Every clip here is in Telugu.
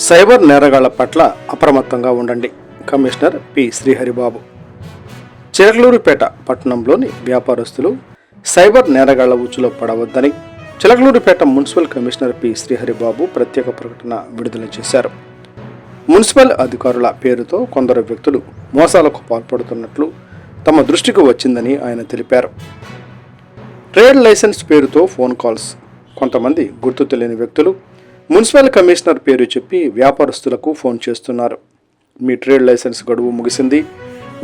సైబర్ నేరగాళ్ల పట్ల అప్రమత్తంగా ఉండండి. Commissioner P Sriharibabu. చిలకలూరిపేట పట్టణంలోని వ్యాపారస్తులు సైబర్ నేరగాళ్ల ఉచ్చులో పడవద్దని Chilakaluripet municipal commissioner P Sriharibabu ప్రత్యేక ప్రకటన విడుదల చేశారు. మున్సిపల్ అధికారుల పేరుతో కొందరు వ్యక్తులు మోసాలకు పాల్పడుతున్నట్లు తమ దృష్టికి వచ్చిందని ఆయన తెలిపారు. ట్రేడ్ లైసెన్స్ పేరుతో ఫోన్ కాల్స్. కొంతమంది గుర్తు తెలియని వ్యక్తులు మున్సిపల్ కమిషనర్ పేరు చెప్పి వ్యాపారస్తులకు ఫోన్ చేస్తున్నారు. మీ ట్రేడ్ లైసెన్స్ గడువు ముగిసింది,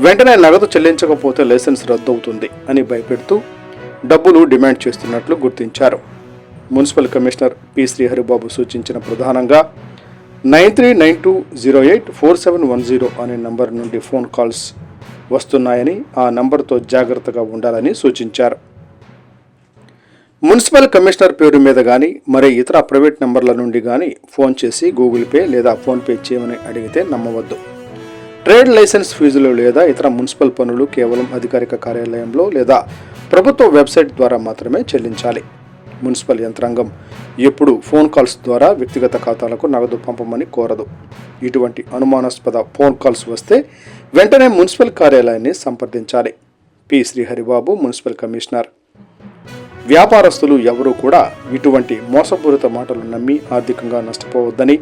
వెంటనే నగదు చెల్లించకపోతే లైసెన్స్ రద్దవుతుంది అని భయపెడుతూ డబ్బులు డిమాండ్ చేస్తున్నట్లు గుర్తించారు. మున్సిపల్ కమిషనర్ పి శ్రీహరిబాబు సూచించిన ప్రధానంగా 9392084710 అనే నంబర్ నుండి ఫోన్ కాల్స్ వస్తున్నాయని, ఆ నంబర్తో జాగ్రత్తగా ఉండాలని సూచించారు. మున్సిపల్ కమిషనర్ పేరు మీద కానీ మరే ఇతర ప్రైవేట్ నంబర్ల నుండి కానీ ఫోన్ చేసి గూగుల్ పే లేదా ఫోన్పే చేయమని అడిగితే నమ్మవద్దు. ట్రేడ్ లైసెన్స్ ఫీజులు లేదా ఇతర మున్సిపల్ పనులు కేవలం అధికారిక కార్యాలయంలో లేదా ప్రభుత్వ వెబ్సైట్ ద్వారా మాత్రమే చెల్లించాలి. మున్సిపల్ యంత్రాంగం ఎప్పుడు ఫోన్ కాల్స్ ద్వారా వ్యక్తిగత ఖాతాలకు నగదు పంపమని కోరదు. ఇటువంటి అనుమానాస్పద ఫోన్ కాల్స్ వస్తే వెంటనే మున్సిపల్ కార్యాలయాన్ని సంప్రదించాలి. P Sriharibabu, municipal commissioner. వ్యాపారస్తులు ఎవరూ కూడా ఇటువంటి మోసపూరిత మాటలు నమ్మి ఆర్థికంగా నష్టపోవద్దని,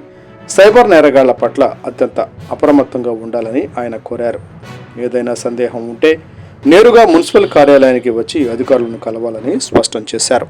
సైబర్ నేరగాళ్ల పట్ల అత్యంత అప్రమత్తంగా ఉండాలని ఆయన కోరారు. ఏదైనా సందేహం ఉంటే నేరుగా మున్సిపల్ కార్యాలయానికి వచ్చి అధికారులను కలవాలని స్పష్టం చేశారు.